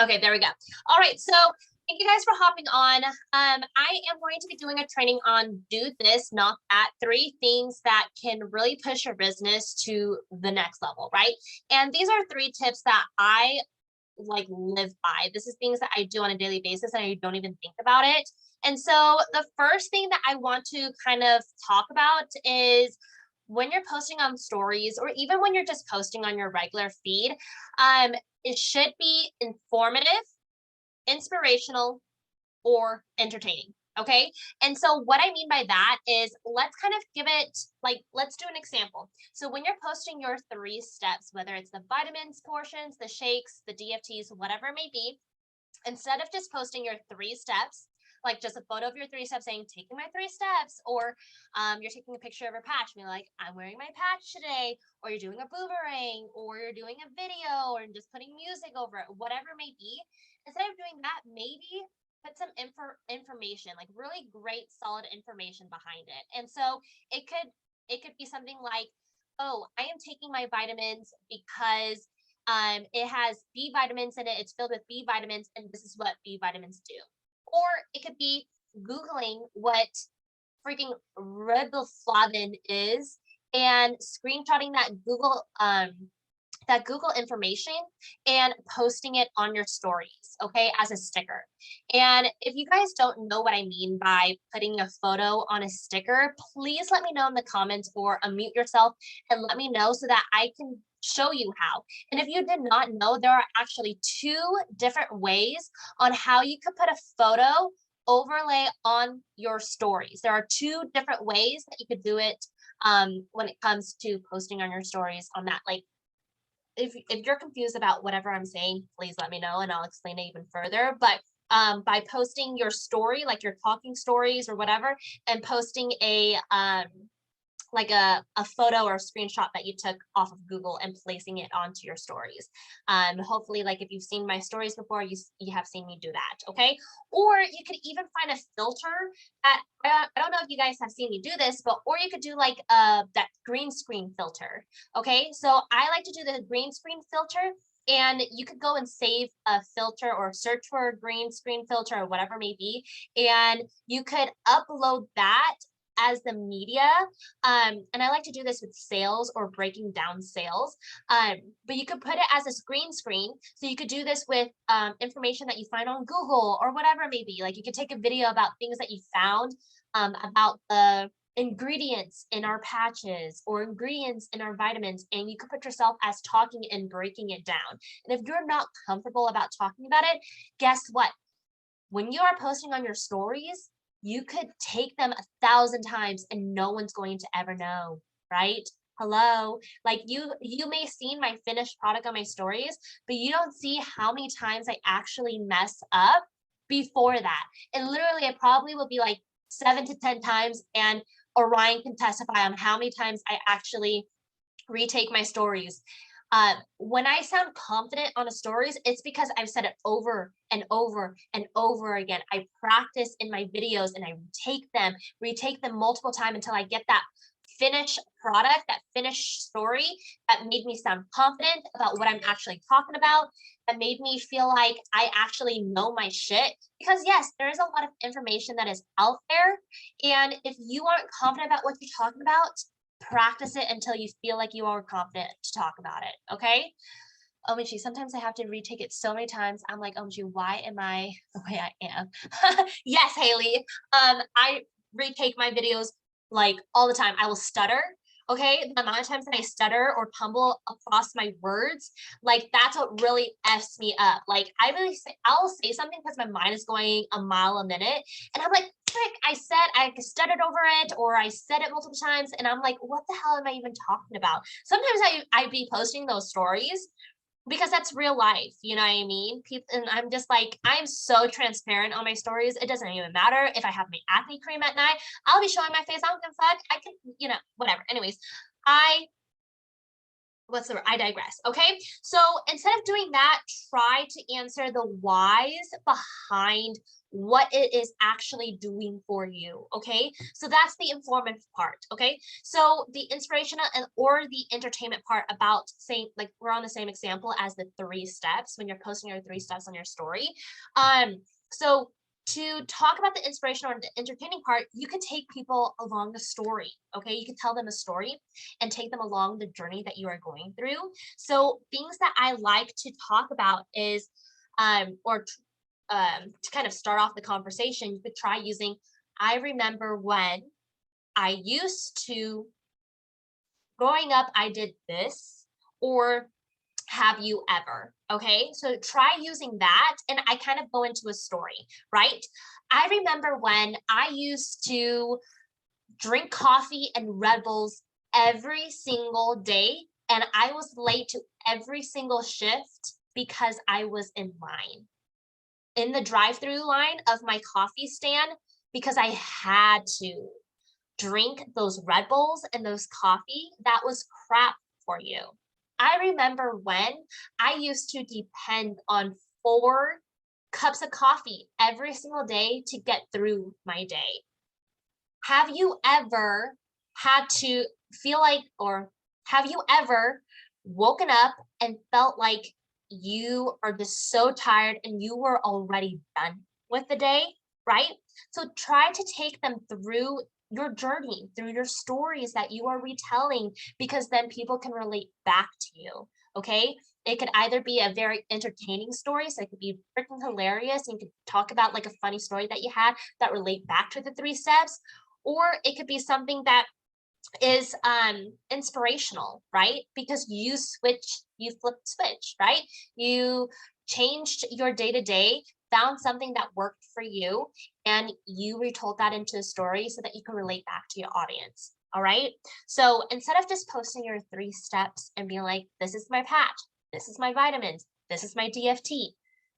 Okay, there we go. All right, so thank you guys for hopping on. I am going to be doing a training on do this, not that, three things that can really push your business to the next level, right? And these are three tips that I like live by. This is things that I do on a daily basis and I don't even think about it. And so the first thing that I want to kind of talk about is when you're posting on stories or even when you're just posting on your regular feed, um, it should be informative, inspirational, or entertaining. Okay. And so, what I mean by that is let's kind of give it like, let's do an example. So, when you're posting your three steps, whether it's the vitamins portions, the shakes, the DFTs, whatever it may be, instead of just posting your three steps, like just a photo of your three steps saying, taking my three steps, or you're taking a picture of a patch, being like, I'm wearing my patch today, or you're doing a boomerang, or you're doing a video, or just putting music over it, whatever it may be. Instead of doing that, maybe put some information, like really great, solid information behind it. And so it could be something like, oh, I am taking my vitamins because it has B vitamins in it. It's filled with B vitamins, and this is what B vitamins do. Or it could be Googling what freaking riboflavin is and screenshotting that Google information and posting it on your stories, okay, as a sticker. And if you guys don't know what I mean by putting a photo on a sticker, please let me know in the comments or unmute yourself and let me know so that I can show you how. And if you did not know, there are actually two different ways on how you could put a photo overlay on your stories. There are two different ways that you could do it when it comes to posting on your stories on that. Like if you're confused about whatever I'm saying, please let me know and I'll explain it even further. But by posting your story, like your talking stories or whatever, and posting a photo or a screenshot that you took off of Google and placing it onto your stories. Hopefully, like if you've seen my stories before, you have seen me do that. Okay, or you could even find a filter that I don't know if you guys have seen me do this, but or you could do like that green screen filter. Okay, so I like to do the green screen filter. And you could go and save a filter or search for a green screen filter or whatever it may be. And you could upload that as the media. And I like to do this with sales or breaking down sales. But you could put it as a screen. So you could do this with information that you find on Google or whatever it may be. Like you could take a video about things that you found about the ingredients in our patches or ingredients in our vitamins, and you could put yourself as talking and breaking it down. And if you're not comfortable about talking about it, guess what? When you are posting on your stories, you could take them 1,000 times and no one's going to ever know, right? Hello. Like you may see my finished product on my stories, but you don't see how many times I actually mess up before that. And literally it probably will be like 7 to 10 times. And Orion can testify on how many times I actually retake my stories. When I sound confident on a stories, it's because I've said it over and over and over again. I practice in my videos and I retake them multiple times until I get that finished product, that finished story that made me sound confident about what I'm actually talking about, that made me feel like I actually know my shit. Because yes, there is a lot of information that is out there. And if you aren't confident about what you're talking about, practice it until you feel like you are confident to talk about it. Okay. OMG, sometimes I have to retake it so many times. I'm like, OMG, why am I the way I am? Yes, Haley. I retake my videos like all the time. I will stutter. Okay. The amount of times that I stutter or tumble across my words, like that's what really F's me up. Like I'll say something because my mind is going a mile a minute. And I'm like, frick, I stuttered over it or I said it multiple times. And I'm like, what the hell am I even talking about? Sometimes I be posting those stories because that's real life, you know what I mean? People, and I'm just like, I'm so transparent on my stories. It doesn't even matter if I have my acne cream at night. I'll be showing my face. I don't give a fuck. I can, whatever. Anyways, I what's the word? I digress. Okay. So instead of doing that, try to answer the whys behind what it is actually doing for you. Okay, so that's the informative part. Okay, so the inspirational and or the entertainment part, about saying, like, we're on the same example as the 3 steps when you're posting your 3 steps on your story. So to talk about the inspirational or the entertaining part, you could take people along the story. Okay, you could tell them a story and take them along the journey that you are going through. So things that I like to talk about is or to kind of start off the conversation, you could try using, I remember when I used to, growing up, I did this, or have you ever? Okay, so try using that. And I kind of go into a story, right? I remember when I used to drink coffee and Red Bulls every single day, and I was late to every single shift because I was in the drive-through line of my coffee stand, because I had to drink those Red Bulls and those coffee that was crap for you. I remember when I used to depend on 4 cups of coffee every single day to get through my day. Have you ever had to feel like, or have you ever woken up and felt like you are just so tired and you were already done with the day, right? So try to take them through your journey, through your stories that you are retelling, because then people can relate back to you. Okay. It could either be a very entertaining story, so it could be freaking hilarious, and you could talk about like a funny story that you had that relate back to the 3 steps, or it could be something that is inspirational, right? Because you flipped switch, right? You changed your day to day, found something that worked for you, and you retold that into a story so that you can relate back to your audience. All right, so instead of just posting your 3 steps and being like, this is my patch, this is my vitamins, this is my DFT,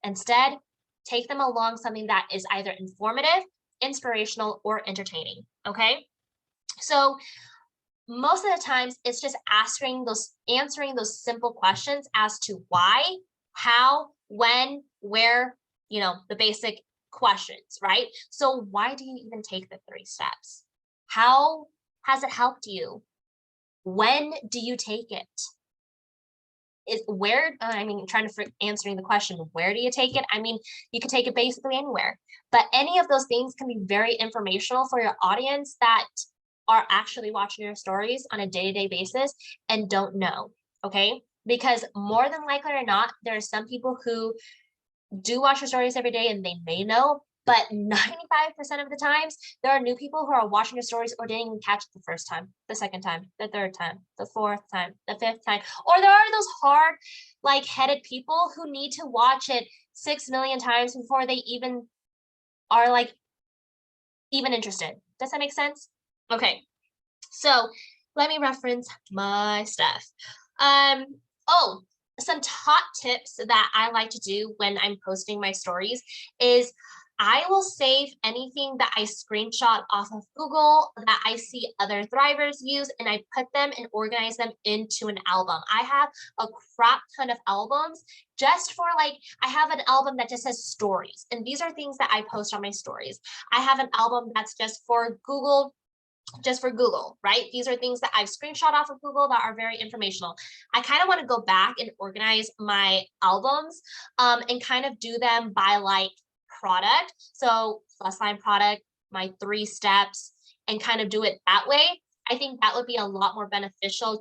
instead take them along something that is either informative, inspirational, or entertaining. Okay, so most of the times it's just answering those simple questions as to why, how, when, where, the basic questions, right? So why do you even take the 3 steps? How has it helped you? When do you take it? Is where I mean, trying to answering the question, where do you take it? I mean, you can take it basically anywhere, but any of those things can be very informational for your audience that are actually watching your stories on a day-to-day basis and don't know. Okay, because more than likely or not, there are some people who do watch your stories every day and they may know, but 95% of the times there are new people who are watching your stories or didn't even catch it the first time, the second time, the third time, the fourth time, the fifth time. Or there are those hard, like, headed people who need to watch it 6 million times before they even are like even interested. Does that make sense? Okay, so let me reference my stuff. Oh, some top tips that I like to do when I'm posting my stories is I will save anything that I screenshot off of Google that I see other Thrivers use, and I put them and organize them into an album. I have a crap ton of albums just for, like, I have an album that just says stories, and these are things that I post on my stories. I have an album that's just for Google, right? These are things that I've screenshot off of Google that are very informational. I kind of want to go back and organize my albums and kind of do them by, like, product. So plus line product, my 3 steps, and kind of do it that way. I think that would be a lot more beneficial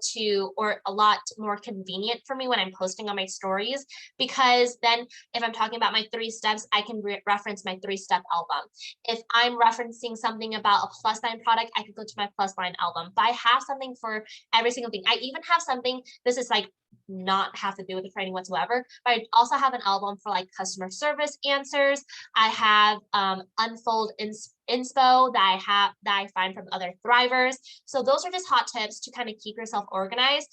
or a lot more convenient for me when I'm posting on my stories, because then if I'm talking about my 3 steps, I can reference my 3-step album. If I'm referencing something about a plus line product, I could go to my plus line album. But I have something for every single thing. I even have something, this is like not have to do with the training whatsoever, but I also have an album for like customer service answers. I have unfold inspo that I find from other Thrivers. So those are just hot tips to kind of keep yourself organized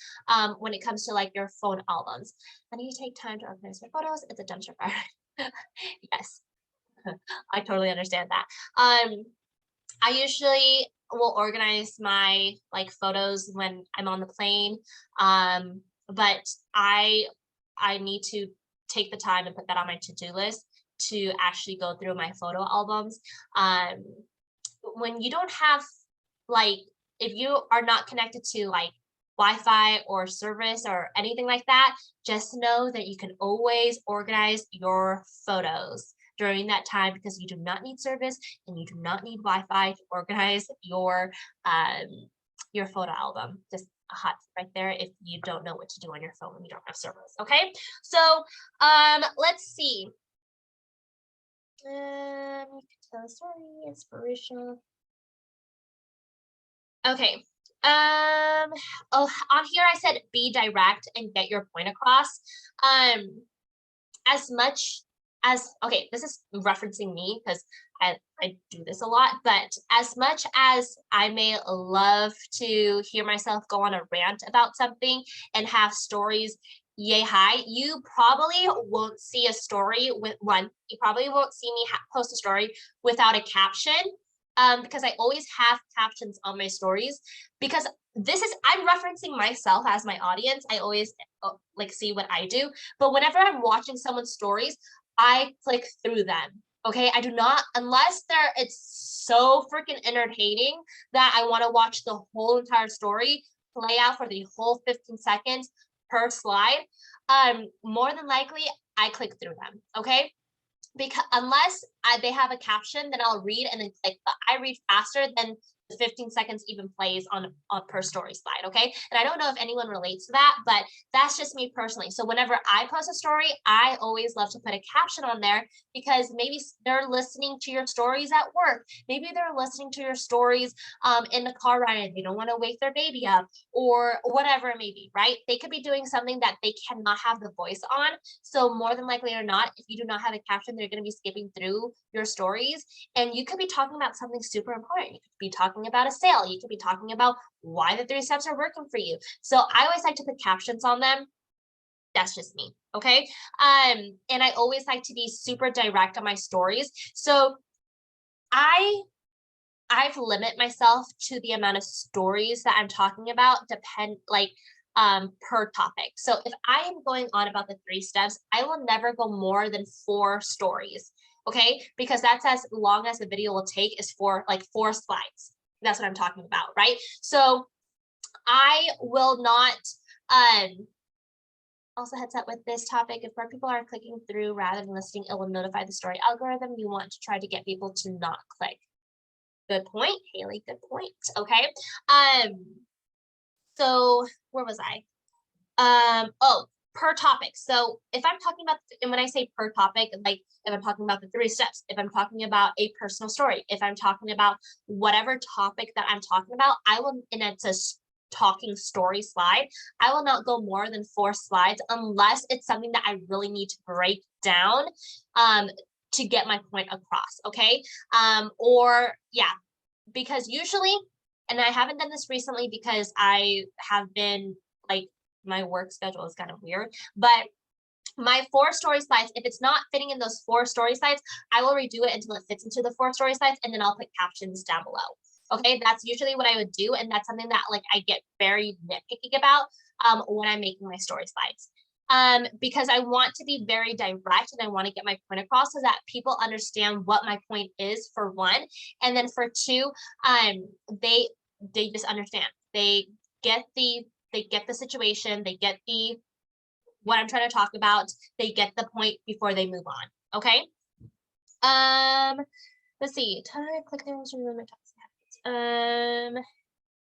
when it comes to like your phone albums. I need to take time to organize my photos. It's a dumpster fire. Yes, I totally understand that. I usually will organize my like photos when I'm on the plane. But I need to take the time and put that on my to-do list to actually go through my photo albums. When you don't have like, if you are not connected to like Wi-Fi or service or anything like that, just know that you can always organize your photos during that time because you do not need service and you do not need Wi-Fi to organize your photo album. Just a hot tip right there if you don't know what to do on your phone when you don't have service. Okay, so let's see. You can tell a story, inspirational. Okay. Oh, on here I said be direct and get your point across. As much as, okay, this is referencing me because I do this a lot, but as much as I may love to hear myself go on a rant about something and have stories yay high, you probably won't see a story with one. You probably won't see me post a story without a caption, because I always have captions on my stories because I'm referencing myself as my audience. I always like see what I do, but whenever I'm watching someone's stories, I click through them. Okay, I do not, unless it's so freaking entertaining that I want to watch the whole entire story play out for the whole 15 seconds per slide. More than likely, I click through them. Okay, because unless they have a caption, then I'll read and then click, but I read faster than the 15 seconds even plays on a per story slide, okay? And I don't know if anyone relates to that, but that's just me personally. So whenever I post a story, I always love to put a caption on there because maybe they're listening to your stories at work. Maybe they're listening to your stories in the car ride and they don't want to wake their baby up or whatever it may be, right? They could be doing something that they cannot have the voice on. So more than likely or not, if you do not have a caption, they're going to be skipping through your stories. And you could be talking about something super important. You could be talking about a sale. You could be talking about why the 3 steps are working for you. So I always like to put captions on them. That's just me. Okay. And I always like to be super direct on my stories. So I've limit myself to the amount of stories that I'm talking about per topic. So if I am going on about the 3 steps, I will never go more than 4 stories. Okay, because that's as long as the video will take is 4 slides. That's what I'm talking about, right? So I will not also heads up with this topic, if more people are clicking through rather than listening, it will notify the story algorithm. You want to try to get people to not click. Good point, Haley, good point. Okay. So where was I? Oh, per topic. So if I'm talking about, and when I say per topic, like if I'm talking about the 3 steps, if I'm talking about a personal story, if I'm talking about whatever topic that I'm talking about, I will, and it's a talking story slide, I will not go more than 4 slides unless it's something that I really need to break down to get my point across. Okay. Or yeah, because usually, and I haven't done this recently because I have been like, my work schedule is kind of weird, but my 4 story slides, if it's not fitting in those 4 story slides, I will redo it until it fits into the 4 story slides, and then I'll put captions down below. Okay, that's usually what I would do, and that's something that like I get very nitpicky about when I'm making my story slides. Because I want to be very direct and I want to get my point across so that people understand what my point is, for one, and then for two, they just understand. They get the situation, they get what I'm trying to talk about, they get the point before they move on. Okay. Let's see. Click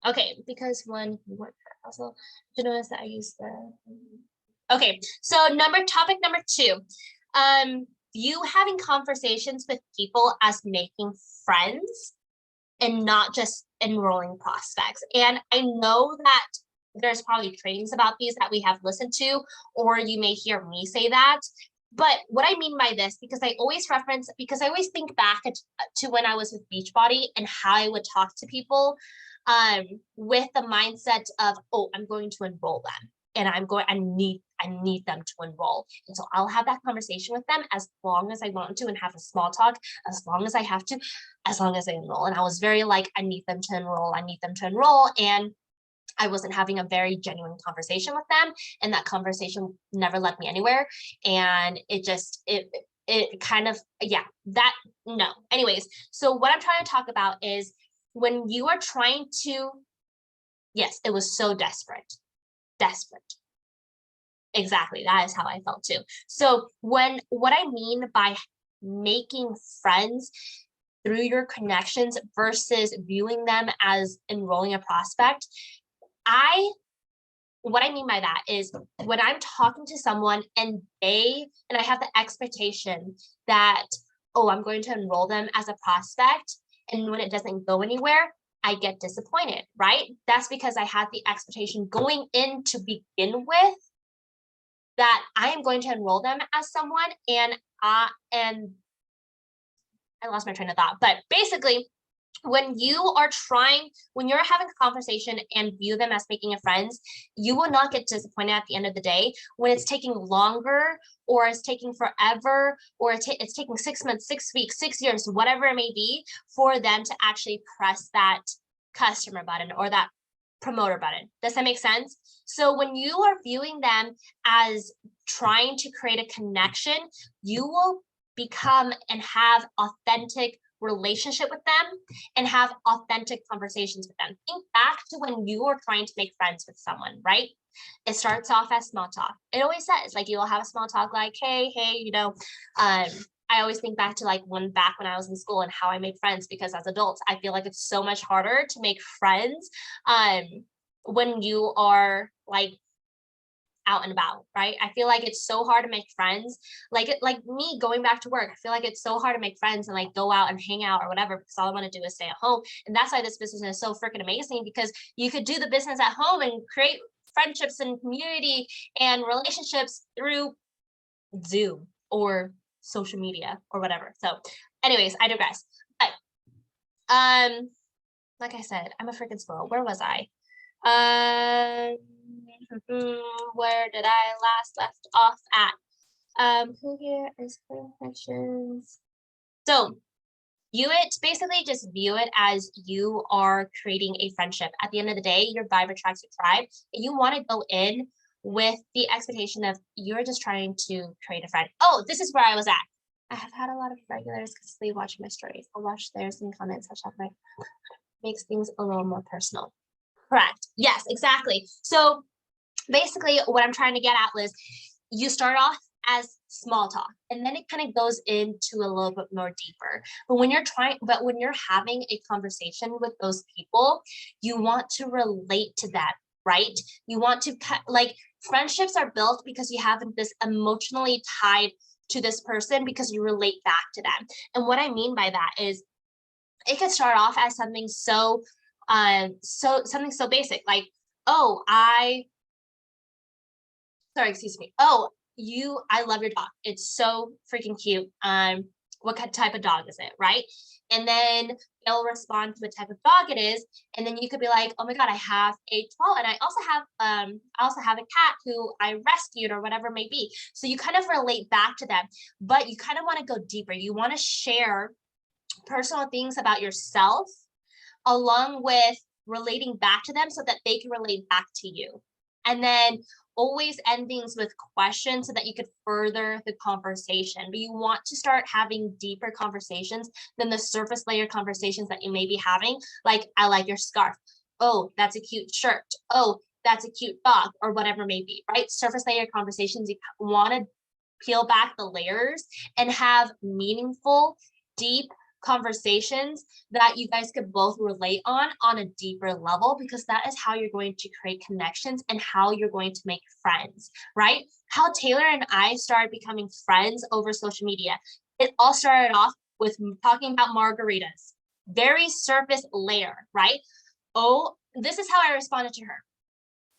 okay, because one you want also to notice that I use the okay. So topic number 2. You having conversations with people as making friends and not just enrolling prospects. And I know that there's probably trainings about these that we have listened to, or you may hear me say that. But what I mean by this, because I always think back to when I was with Beachbody and how I would talk to people with the mindset of, oh, I'm going to enroll them. And I need them to enroll. And so I'll have that conversation with them as long as I want to and have a small talk, as long as I have to, as long as they enroll. And I was very like, I need them to enroll. And I wasn't having a very genuine conversation with them. And that conversation never led me anywhere. And it it kind of, yeah, that, no. Anyways, so what I'm trying to talk about is when you are trying to, yes, it was so desperate, desperate. Exactly, that is how I felt too. So what I mean by making friends through your connections versus viewing them as enrolling a prospect, I what I mean by that is when I'm talking to someone and I have the expectation that, oh, I'm going to enroll them as a prospect, and when it doesn't go anywhere, I get disappointed, right? That's because I had the expectation going in to begin with that I am going to enroll them as someone, and I lost my train of thought. But basically, when when you're having a conversation and view them as making a friends, you will not get disappointed at the end of the day when it's taking longer or it's taking forever or it's taking 6 months, 6 weeks, 6 years, whatever it may be, for them to actually press that customer button or that promoter button. Does that make sense? So when you are viewing them as trying to create a connection, you will become and have authentic relationship with them and have authentic conversations with them. Think back to when you were trying to make friends with someone, right? It starts off as small talk. It always says, like, you'll have a small talk like, hey, I always think back to like back when I was in school and how I made friends, because as adults, I feel like it's so much harder to make friends when you are like out and about, right? I feel like it's so hard to make friends. Like me going back to work, I feel like it's so hard to make friends and like go out and hang out or whatever, because all I want to do is stay at home. And that's why this business is so freaking amazing, because you could do the business at home and create friendships and community and relationships through Zoom or social media or whatever. So anyways, I digress. But like I said, I'm a freaking squirrel. Where was I? Where did I last left off at? Who here is questions? So basically just view it as you are creating a friendship. At the end of the day, your vibe attracts your tribe. And you want to go in with the expectation of you're just trying to create a friend. Oh, this is where I was at. I have had a lot of regulars consistently watching my stories. I'll watch theirs and comments, such that makes things a little more personal. Correct. Yes, exactly. So basically what I'm trying to get at is you start off as small talk and then it kind of goes into a little bit more deeper. But when you're having a conversation with those people, you want to relate to that, right? You want to like friendships are built because you have this emotionally tied to this person because you relate back to them. And what I mean by that is it could start off as something something so basic like, oh, sorry, excuse me. Oh, I love your dog. It's so freaking cute. What type of dog is it, right? And then they'll respond to what type of dog it is, and then you could be like, oh my god, I have a 12, and I also have a cat who I rescued or whatever it may be. So you kind of relate back to them, but you kind of want to go deeper. You want to share personal things about yourself along with relating back to them so that they can relate back to you. And then always end things with questions so that you could further the conversation. But you want to start having deeper conversations than the surface layer conversations that you may be having. Like, I like your scarf. Oh, that's a cute shirt. Oh, that's a cute dog, or whatever it may be, right? Surface layer conversations, you want to peel back the layers and have meaningful, deep conversations that you guys could both relate on a deeper level, because that is how you're going to create connections and how you're going to make friends, right? How Taylor and I started becoming friends over social media. It all started off with talking about margaritas. Very surface layer, right? Oh, this is how I responded to her.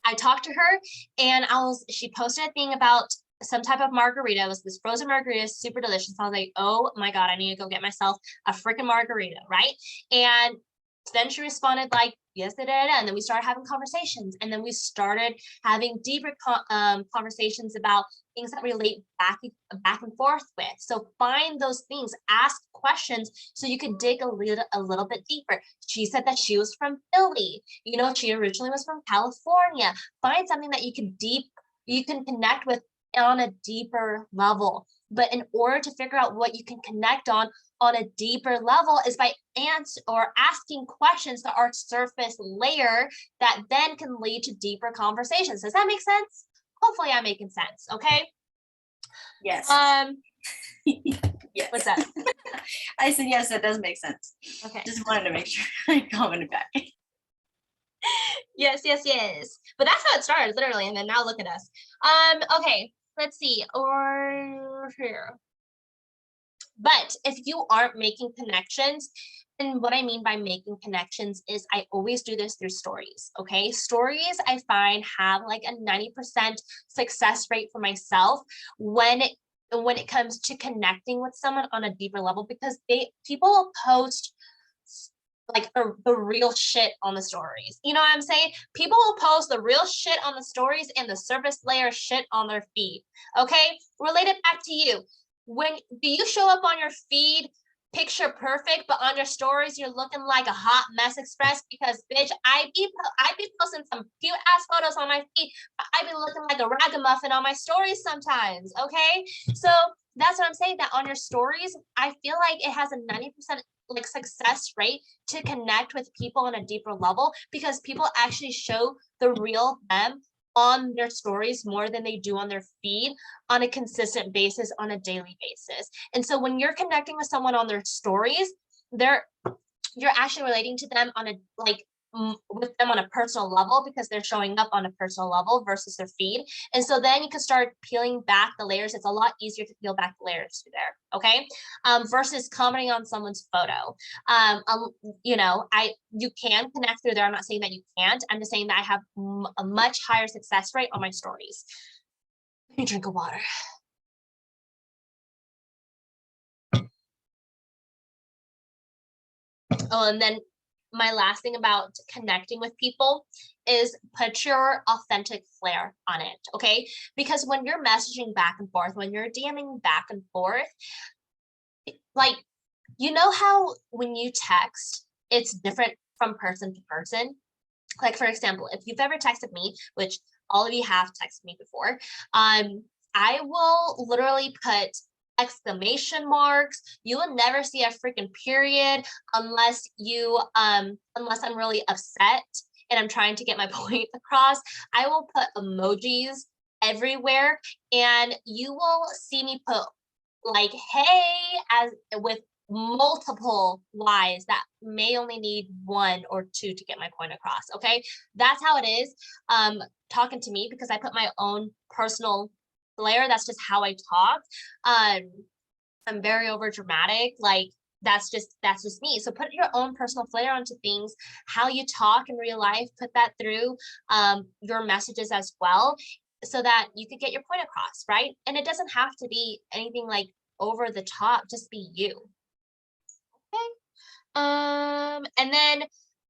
I talked to her and she posted a thing about some type of margarita. It was this frozen margarita, super delicious. I was like, oh my God, I need to go get myself a freaking margarita, right? And then she responded like, yes, and then we started having conversations, and then we started having deeper conversations about things that relate back and forth with. So find those things, ask questions so you can dig a little bit deeper. She said that she was from Philly. She originally was from California. Find something that you can connect with on a deeper level. But in order to figure out what you can connect on a deeper level is by asking questions that are surface layer that then can lead to deeper conversations. Does that make sense? Hopefully I'm making sense, okay? Yes. Yes. What's that? I said yes, that does make sense. Okay. Just wanted to make sure I commented back. Yes. But that's how it started, literally, and then now look at us. Okay, let's see. Or here. But if you aren't making connections, and what I mean by making connections is I always do this through stories, okay? Stories I find have like a 90% success rate for myself when it comes to connecting with someone on a deeper level, because people will post like the real shit on the stories. You know what I'm saying? People will post the real shit on the stories and the surface layer shit on their feed, okay? Relate it back to you. When do you show up on your feed picture perfect, but on your stories you're looking like a hot mess express? Because bitch, I be posting some cute ass photos on my feed, but I be looking like a ragamuffin on my stories sometimes, okay? So that's what I'm saying, that on your stories I feel like it has a 90% like success rate to connect with people on a deeper level, because people actually show the real them on their stories more than they do on their feed on a consistent basis, on a daily basis. And so when you're connecting with someone on their stories, you're actually relating to them on a with them on a personal level, because they're showing up on a personal level versus their feed. And so then you can start peeling back the layers. It's a lot easier to peel back the layers through there, okay? Versus commenting on someone's photo. You can connect through there. I'm not saying that you can't. I'm just saying that I have a much higher success rate on my stories. Let me drink of water. Oh, and then my last thing about connecting with people is put your authentic flair on it, okay? Because when you're messaging back and forth, when you're DMing back and forth, like, you know how when you text, it's different from person to person? Like, for example, if you've ever texted me, which all of you have texted me before, I will literally put exclamation marks. You will never see a freaking period unless I'm really upset and I'm trying to get my point across. I will put emojis everywhere, and you will see me put like hey as with multiple Y's that may only need one or two to get my point across, okay? That's how it is talking to me, because I put my own personal flair. That's just how I talk. I'm very over dramatic, like that's just me. So put your own personal flair onto things. How you talk in real life, put that through your messages as well, so that you could get your point across, right? And it doesn't have to be anything like over the top, just be you. Okay. And then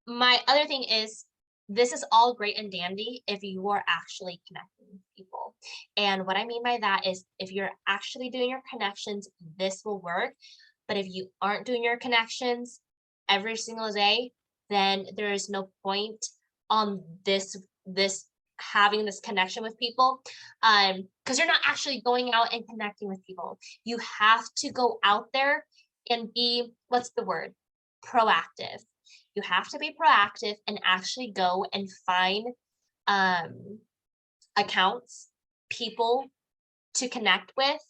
my other thing is, this is all great and dandy if you are actually connecting with people. And what I mean by that is, if you're actually doing your connections, this will work. But if you aren't doing your connections every single day, then there is no point on this having this connection with people, because you're not actually going out and connecting with people. You have to go out there and be, what's the word, proactive. You have to be proactive and actually go and find accounts, people to connect with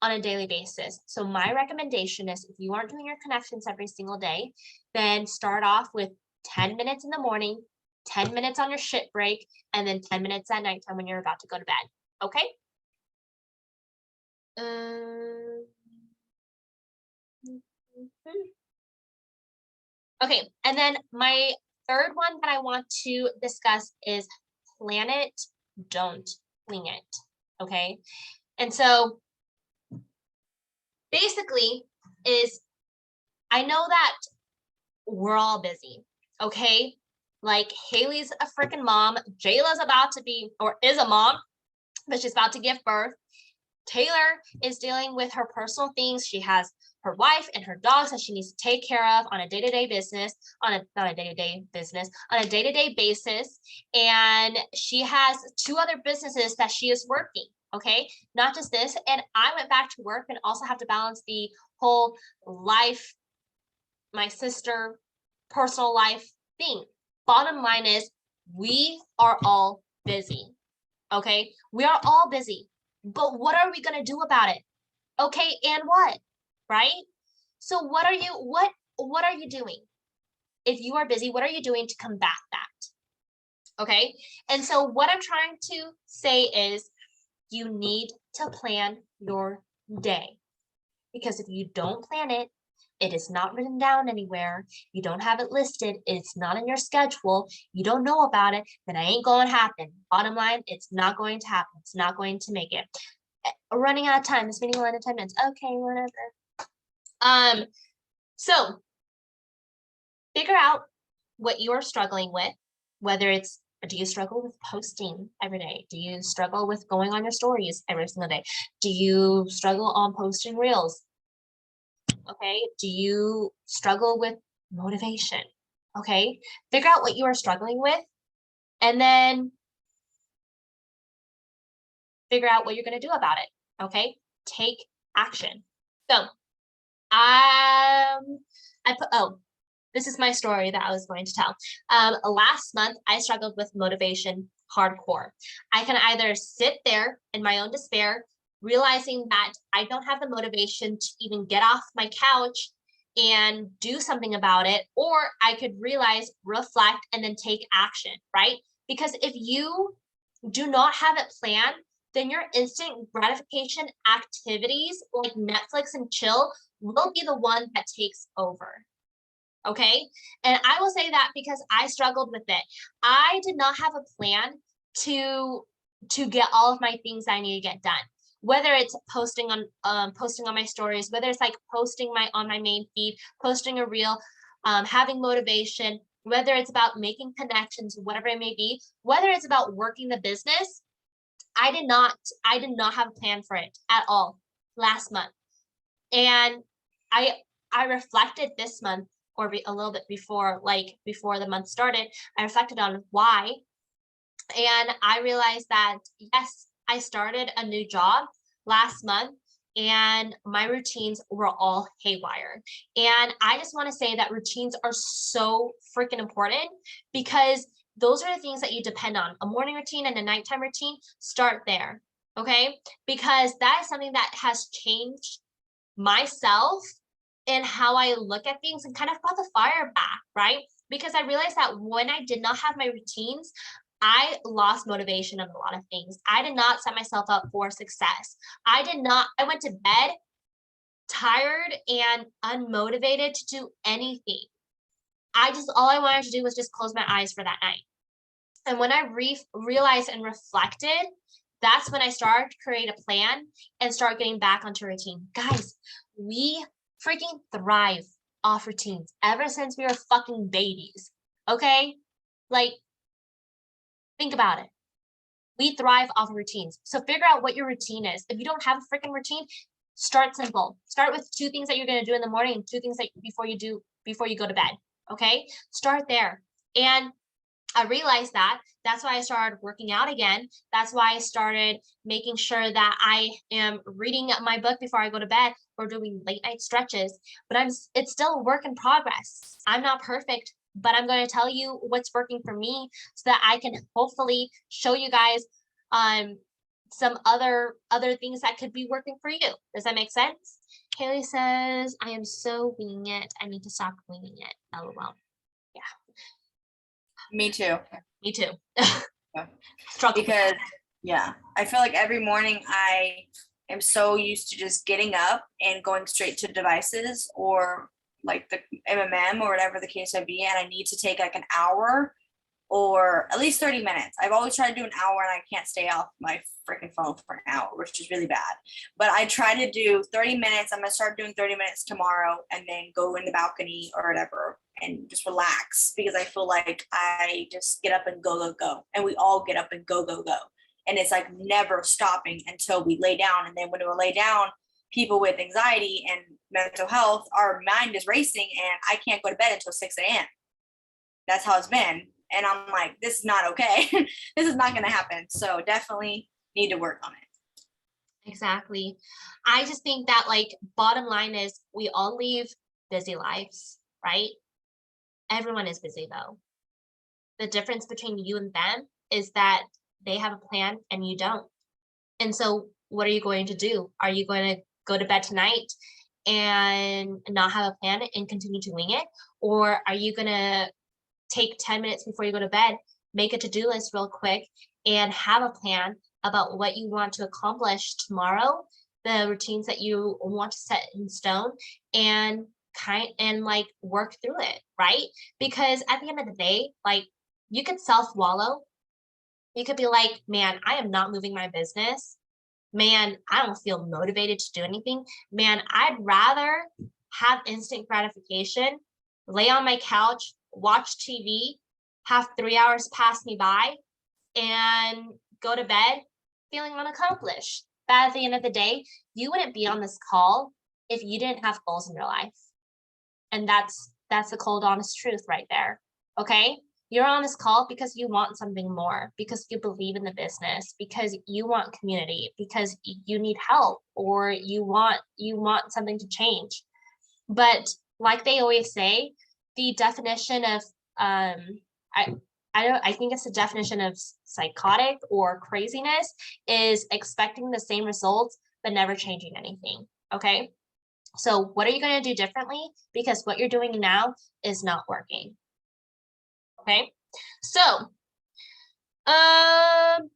on a daily basis. So my recommendation is, if you aren't doing your connections every single day, then start off with 10 minutes in the morning, 10 minutes on your shit break, and then 10 minutes at nighttime when you're about to go to bed. Okay? Okay, and then my third one that I want to discuss is plan it, don't wing it. Okay? And so basically is, I know that we're all busy, okay? Like, Haley's a freaking mom, Jayla's about to be, or is a mom, but she's about to give birth. Taylor is dealing with her personal things. She has her wife and her dogs that she needs to take care of on a day-to-day business, on a day-to-day basis. And she has two other businesses that she is working. Okay, not just this. And I went back to work and also have to balance the whole life, my sister, personal life thing. Bottom line is, we are all busy. Okay, we are all busy, but what are we going to do about it? Okay, and what? Right? So what are you doing? If you are busy, what are you doing to combat that? Okay, and so what I'm trying to say is, you need to plan your day, because if you don't plan it, it is not written down anywhere, you don't have it listed, it's not in your schedule, you don't know about it, then it ain't going to happen. Bottom line, it's not going to happen. It's not going to make it. Running out of time. This meeting will end in 10 minutes. Okay, whatever. So figure out what you're struggling with, whether it's, do you struggle with posting every day? Do you struggle with going on your stories every single day? Do you struggle on posting reels? Okay. Do you struggle with motivation? Okay. Figure out what you are struggling with, and then figure out what you're going to do about it. Okay. Take action. So I put, oh, this is my story that I was going to tell. Last month, I struggled with motivation hardcore. I can either sit there in my own despair, realizing that I don't have the motivation to even get off my couch and do something about it, or I could realize, reflect, and then take action, right? Because if you do not have it planned, then your instant gratification activities like Netflix and chill will be the one that takes over. Okay. And I will say that because I struggled with it. I did not have a plan to get all of my things I need to get done. Whether it's posting on my stories, whether it's like posting on my main feed, posting a reel, having motivation, whether it's about making connections, whatever it may be, whether it's about working the business, I did not have a plan for it at all last month. And I reflected this month, or a little bit before, like before the month started, I reflected on why. And I realized that, yes, I started a new job last month and my routines were all haywire. And I just want to say that routines are so freaking important, because those are the things that you depend on. A morning routine and a nighttime routine, start there. Okay. Because that is something that has changed myself and how I look at things, and kind of brought the fire back, right? Because I realized that when I did not have my routines, I lost motivation on a lot of things. I did not set myself up for success. I went to bed tired and unmotivated to do anything. All I wanted to do was just close my eyes for that night. And when I realized and reflected, that's when I started to create a plan and start getting back onto routine. Guys, we freaking thrive off routines ever since we were fucking babies. Okay? Like, think about it. We thrive off of routines. So figure out what your routine is. If you don't have a freaking routine, start simple. Start with 2 things that you're going to do in the morning and 2 things that before you go to bed. Okay? Start there. And I realized that. That's why I started working out again. That's why I started making sure that I am reading my book before I go to bed, or doing late night stretches. But it's still a work in progress. I'm not perfect, but I'm going to tell you what's working for me, so that I can hopefully show you guys some other things that could be working for you. Does that make sense? Haley says, I am so winging it. I need to stop winging it. LOL. Yeah. Me too. Me too. Yeah. Struggle. Because I feel like every morning I am so used to just getting up and going straight to devices, or like the MMM or whatever the case may be, and I need to take like an hour or at least 30 minutes. I've always tried to do an hour and I can't stay off my freaking phone for an hour, which is really bad. But I try to do 30 minutes. I'm going to start doing 30 minutes tomorrow, and then go in the balcony or whatever and just relax, because I feel like I just get up and go, go, go. And we all get up and go, go, go. And it's like never stopping until we lay down. And then when we lay down, people with anxiety and mental health, our mind is racing and I can't go to bed until 6 a.m. That's how it's been. And I'm like, this is not okay. This is not going to happen. So definitely need to work on it. Exactly. I just think that like bottom line is we all live busy lives, right? Everyone is busy though. The difference between you and them is that they have a plan and you don't. And so what are you going to do? Are you going to go to bed tonight and not have a plan and continue to wing it? Or are you going to take 10 minutes before you go to bed, make a to-do list real quick and have a plan about what you want to accomplish tomorrow, the routines that you want to set in stone and like work through it, right? Because at the end of the day, like you could self-wallow. You could be like, man, I am not moving my business. Man, I don't feel motivated to do anything. Man, I'd rather have instant gratification, lay on my couch, watch TV, have 3 hours pass me by, and go to bed feeling unaccomplished. But at the end of the day, you wouldn't be on this call if you didn't have goals in your life. And that's the cold, honest truth right there. Okay. You're on this call because you want something more, because you believe in the business, because you want community, because you need help, or you want something to change. But like they always say, the definition of I I think it's the definition of psychotic or craziness is expecting the same results but never changing anything. Okay. So what are you going to do differently? Because what you're doing now is not working. Okay. So, so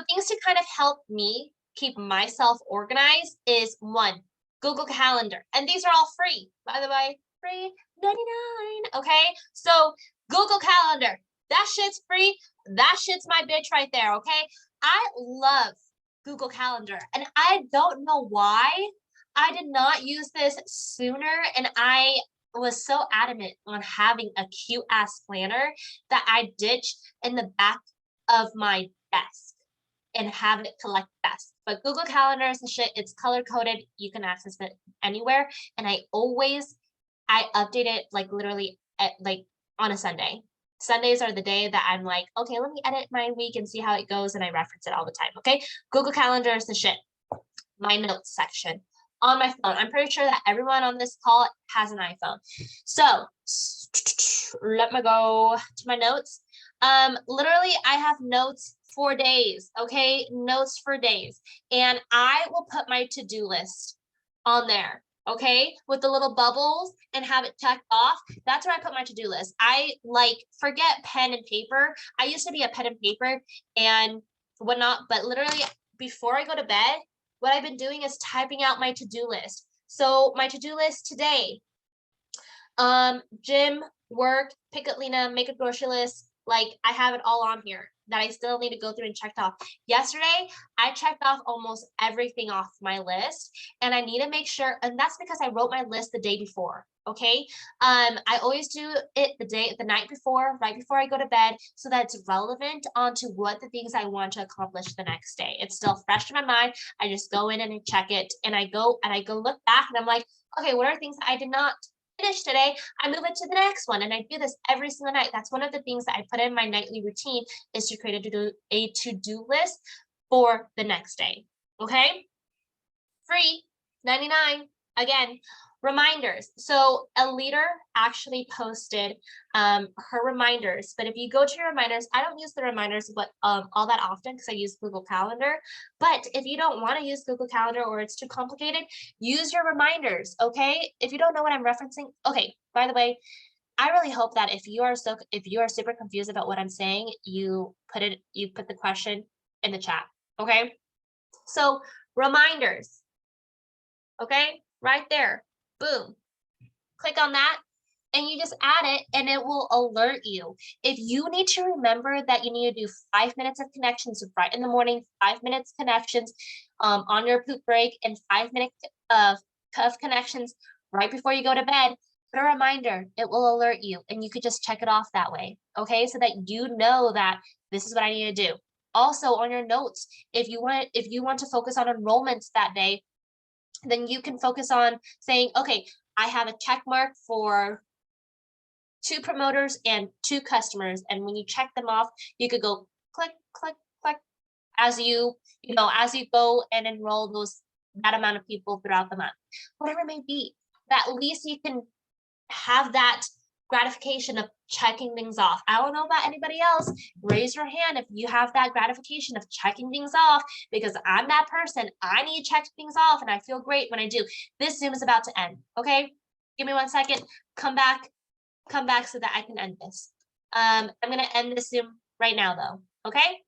things to kind of help me keep myself organized is one, Google Calendar. And these are all free, by the way, free 99. Okay. So Google Calendar, that shit's free. That shit's my bitch right there. Okay. I love Google Calendar and I don't know why I did not use this sooner. And I was so adamant on having a cute ass planner that I ditched in the back of my desk and have it collect desk. But Google Calendars and shit, it's color coded. You can access it anywhere. And I update it like literally at, like on a Sunday. Sundays are the day that I'm like, okay, let me edit my week and see how it goes. And I reference it all the time. Okay. Google Calendar is the shit. My notes section on my phone. I'm pretty sure that everyone on this call has an iPhone. So let me go to my notes. Literally, I have notes for days. Okay, notes for days, and I will put my to-do list on there. Okay, with the little bubbles and have it checked off. That's where I put my to-do list. I like forget pen and paper. I used to be a pen and paper and whatnot, but literally before I go to bed, what I've been doing is typing out my to-do list. So my to-do list today, gym, work, pick up Lena, make a grocery list. Like I have it all on here that I still need to go through and check off. Yesterday, I checked off almost everything off my list and I need to make sure, and that's because I wrote my list the day before. Okay. I always do it the night before, right before I go to bed, so that it's relevant onto what the things I want to accomplish the next day. It's still fresh in my mind. I just go in and I check it and I go look back and I'm like, okay, what are things that I did not finish today? I move it to the next one. And I do this every single night. That's one of the things that I put in my nightly routine is to create a to-do list for the next day. Okay. Free 99. Again, reminders. So a leader actually posted her reminders, but if you go to your reminders, I don't use the reminders all that often because I use Google Calendar. But if you don't want to use Google Calendar or it's too complicated, use your reminders. Okay. If you don't know what I'm referencing, okay, by the way, I really hope that if you are super confused about what I'm saying, you put the question in the chat. Okay. So reminders. Okay, right there. Boom. Click on that and you just add it and it will alert you. If you need to remember that you need to do 5 minutes of connections right in the morning, 5 minutes connections on your poop break, and 5 minutes of connections right before you go to bed, put a reminder. It will alert you and you could just check it off that way. Okay, so that you know that this is what I need to do. Also on your notes, if you want to focus on enrollments that day, then you can focus on saying, okay, I have a check mark for 2 promoters and 2 customers. And when you check them off, you could go click, click, click. as as you go and enroll that amount of people throughout the month, whatever it may be. But at least you can have that gratification of checking things off. I don't know about anybody else. Raise your hand if you have that gratification of checking things off, because I'm that person. I need to check things off and I feel great when I do. This Zoom is about to end. Okay. Give me 1 second. Come back so that I can end this. I'm going to end this Zoom right now though. Okay.